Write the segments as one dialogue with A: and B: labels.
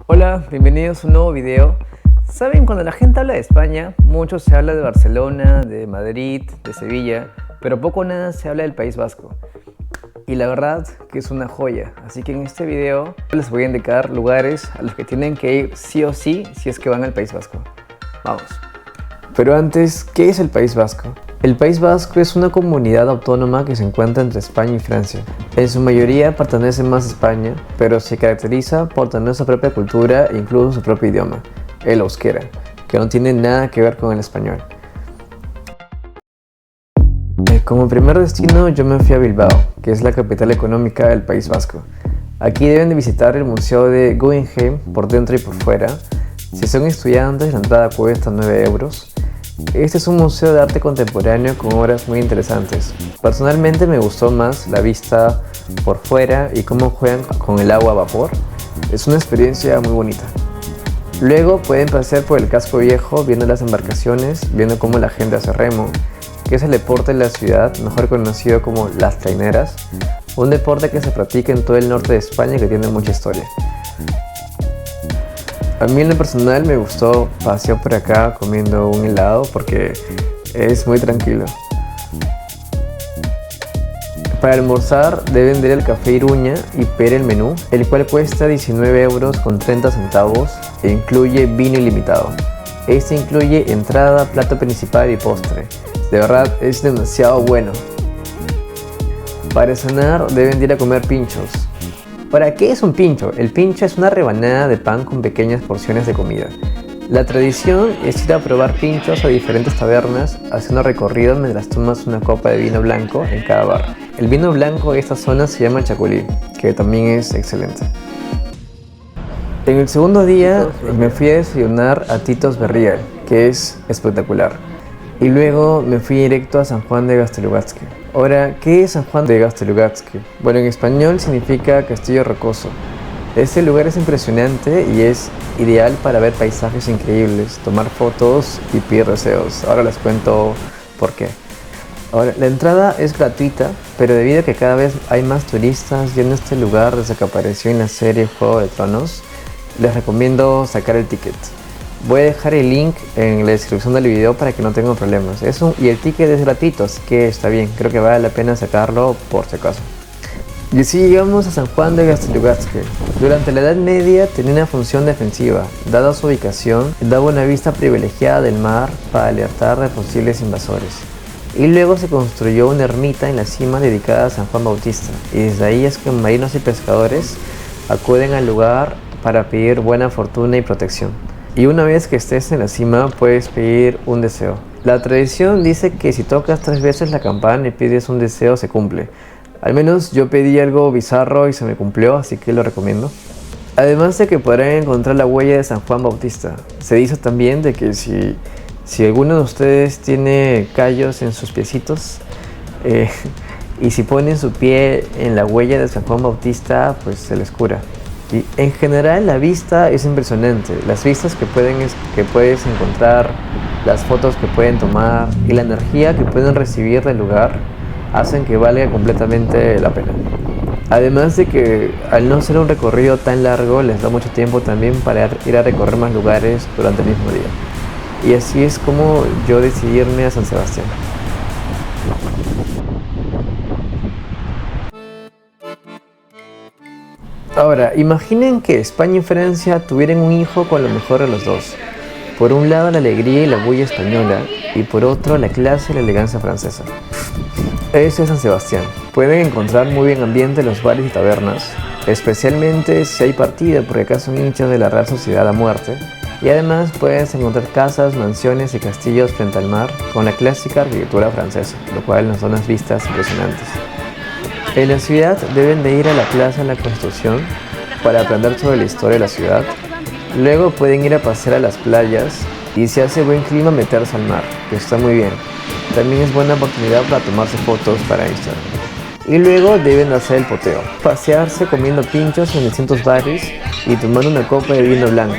A: Hola, bienvenidos a un nuevo video. Saben, cuando la gente habla de España, mucho se habla de Barcelona, de Madrid, de Sevilla, pero poco o nada se habla del País Vasco. Y la verdad que es una joya, así que en este video les voy a indicar lugares a los que tienen que ir sí o sí si es que van al País Vasco. Vamos. Pero antes, ¿qué es el País Vasco? El País Vasco es una comunidad autónoma que se encuentra entre España y Francia. En su mayoría pertenece más a España, pero se caracteriza por tener su propia cultura e incluso su propio idioma, el euskera, que no tiene nada que ver con el español. Como primer destino yo me fui a Bilbao, que es la capital económica del País Vasco. Aquí deben de visitar el Museo de Guggenheim por dentro y por fuera. Si son estudiantes, la entrada cuesta 9 euros. Este es un museo de arte contemporáneo con obras muy interesantes. Personalmente me gustó más la vista por fuera y cómo juegan con el agua a vapor. Es una experiencia muy bonita. Luego pueden pasear por el casco viejo viendo las embarcaciones, viendo cómo la gente hace remo, que es el deporte de la ciudad, mejor conocido como las traineras, un deporte que se practica en todo el norte de España y que tiene mucha historia. A mí en lo personal me gustó pasear por acá comiendo un helado porque es muy tranquilo. Para almorzar deben de ir al Café Iruña y pedir el menú, el cual cuesta 19 euros con 30 centavos e incluye vino ilimitado. Este incluye entrada, plato principal y postre. De verdad es demasiado bueno. Para cenar deben de ir a comer pinchos. ¿Para qué es un pincho? El pincho es una rebanada de pan con pequeñas porciones de comida. La tradición es ir a probar pinchos a diferentes tabernas, haciendo recorridos mientras tomas una copa de vino blanco en cada bar. El vino blanco de esta zona se llama chacolí, que también es excelente. En el segundo día me fui a desayunar a Titos Berriel, que es espectacular. Y luego me fui directo a San Juan de Gaztelugatxe. Ahora, ¿qué es San Juan de Gaztelugatxe? Bueno, en español significa Castillo Rocoso. Este lugar es impresionante y es ideal para ver paisajes increíbles, tomar fotos y pedir deseos. Ahora les cuento por qué. Ahora, la entrada es gratuita, pero debido a que cada vez hay más turistas yendo a este lugar desde que apareció en la serie Juego de Tronos, les recomiendo sacar el ticket. Voy a dejar el link en la descripción del video para que no tengan problemas. Y el ticket es gratuito, así que está bien. Creo que vale la pena sacarlo por si acaso. Y así llegamos a San Juan de Gaztelugatxe. Durante la Edad Media tenía una función defensiva. Dada su ubicación, daba una vista privilegiada del mar para alertar de posibles invasores. Y luego se construyó una ermita en la cima dedicada a San Juan Bautista. Y desde ahí es que marinos y pescadores acuden al lugar para pedir buena fortuna y protección. Y una vez que estés en la cima puedes pedir un deseo. La tradición dice que si tocas 3 veces la campana y pides un deseo se cumple. Al menos yo pedí algo bizarro y se me cumplió, así que lo recomiendo. Además de que podrán encontrar la huella de San Juan Bautista. Se dice también de que si alguno de ustedes tiene callos en sus piecitos y si ponen su pie en la huella de San Juan Bautista, pues se les cura. Y en general la vista es impresionante, las vistas que puedes encontrar, las fotos que pueden tomar y la energía que pueden recibir del lugar hacen que valga completamente la pena. Además de que al no ser un recorrido tan largo les da mucho tiempo también para ir a recorrer más lugares durante el mismo día. Y así es como yo decidí irme a San Sebastián. Ahora, imaginen que España y Francia tuvieran un hijo con lo mejor de los dos. Por un lado la alegría y la bulla española y por otro la clase y la elegancia francesa. Ese es San Sebastián. Pueden encontrar muy bien ambiente en los bares y tabernas, especialmente si hay partida porque acá son hinchas de la Real Sociedad a muerte. Y además puedes encontrar casas, mansiones y castillos frente al mar con la clásica arquitectura francesa, lo cual nos da unas vistas impresionantes. En la ciudad deben de ir a la Plaza de la Constitución para aprender sobre la historia de la ciudad. Luego pueden ir a pasear a las playas y si hace buen clima meterse al mar, que está muy bien. también es buena oportunidad para tomarse fotos para Instagram. Y luego deben hacer el poteo, pasearse comiendo pinchos en distintos bares y tomando una copa de vino blanco.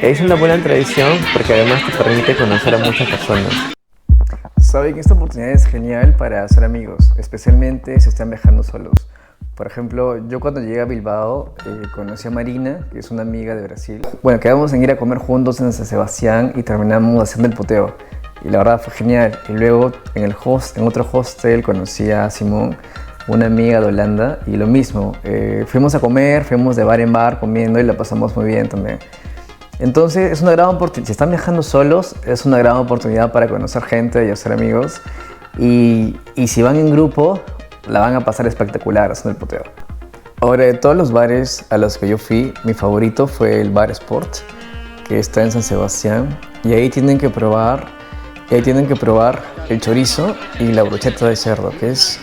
A: Es una buena tradición porque además te permite conocer a muchas personas. Saben que esta oportunidad es genial para hacer amigos, especialmente si están viajando solos. Por ejemplo, yo cuando llegué a Bilbao conocí a Marina, que es una amiga de Brasil. Bueno, quedamos en ir a comer juntos en San Sebastián y terminamos haciendo el poteo. Y la verdad fue genial. Y luego en otro hostel conocí a Simón, una amiga de Holanda, y lo mismo. Fuimos a comer, fuimos de bar en bar comiendo y la pasamos muy bien también. Entonces es una gran oportunidad, si están viajando solos, es una gran oportunidad para conocer gente y hacer amigos. Y si van en grupo, la van a pasar espectacular haciendo el poteo. Ahora, de todos los bares a los que yo fui, mi favorito fue el Bar Sport, que está en San Sebastián. Y ahí tienen que probar el chorizo y la brocheta de cerdo, que es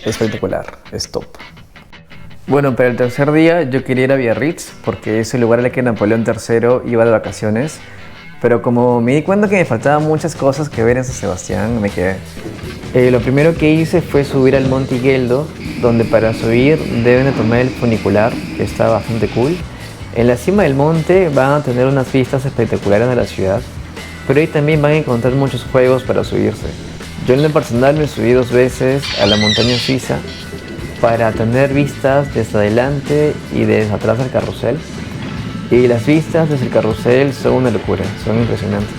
A: espectacular, es top. Bueno, para el tercer día yo quería ir a Biarritz porque es el lugar al que Napoleón III iba de vacaciones, pero como me di cuenta que me faltaban muchas cosas que ver en San Sebastián, me quedé. Lo primero que hice fue subir al Monte Igueldo, donde para subir deben de tomar el funicular, que está bastante cool. En la cima del monte van a tener unas vistas espectaculares de la ciudad, pero ahí también van a encontrar muchos juegos para subirse. Yo en lo personal me subí 2 veces a la montaña suiza para tener vistas desde adelante y desde atrás del carrusel. Y las vistas desde el carrusel son una locura, son impresionantes.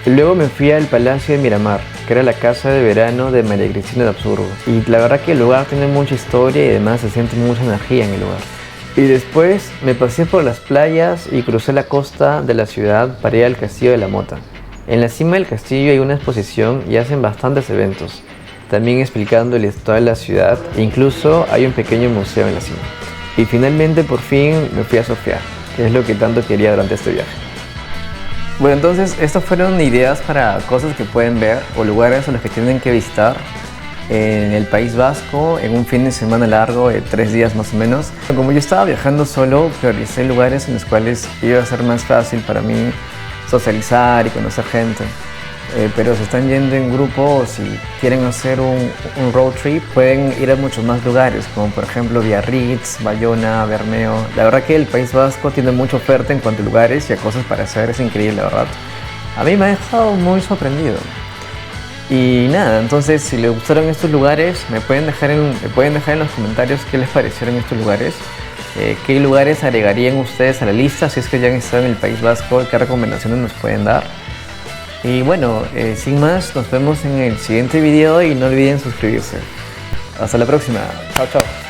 A: Luego me fui al Palacio de Miramar, que era la casa de verano de María Cristina de Habsburgo. Y la verdad que el lugar tiene mucha historia y además se siente mucha energía en el lugar. Y después me pasé por las playas y crucé la costa de la ciudad para ir al Castillo de la Mota. En la cima del castillo hay una exposición y hacen bastantes eventos, también explicando la historia de la ciudad e incluso hay un pequeño museo en la cima. Y finalmente por fin me fui a Sofía, que es lo que tanto quería durante este viaje. Bueno, entonces estas fueron ideas para cosas que pueden ver o lugares a los que tienen que visitar en el País Vasco en un fin de semana largo de 3 días más o menos. Como yo estaba viajando solo, prioricé lugares en los cuales iba a ser más fácil para mí socializar y conocer gente. Pero si están yendo en grupo o si quieren hacer un road trip, pueden ir a muchos más lugares, como por ejemplo Biarritz, Bayona, Bermeo. La verdad que el País Vasco tiene mucha oferta en cuanto a lugares y a cosas para hacer, es increíble, la verdad. A mí me ha dejado muy sorprendido. Y nada, entonces si les gustaron estos lugares, me pueden dejar en los comentarios qué les parecieron estos lugares. ¿Qué lugares agregarían ustedes a la lista si es que ya han estado en el País Vasco? ¿Qué recomendaciones nos pueden dar? Y bueno, sin más, nos vemos en el siguiente video y no olviden suscribirse. Hasta la próxima. Chao, chao.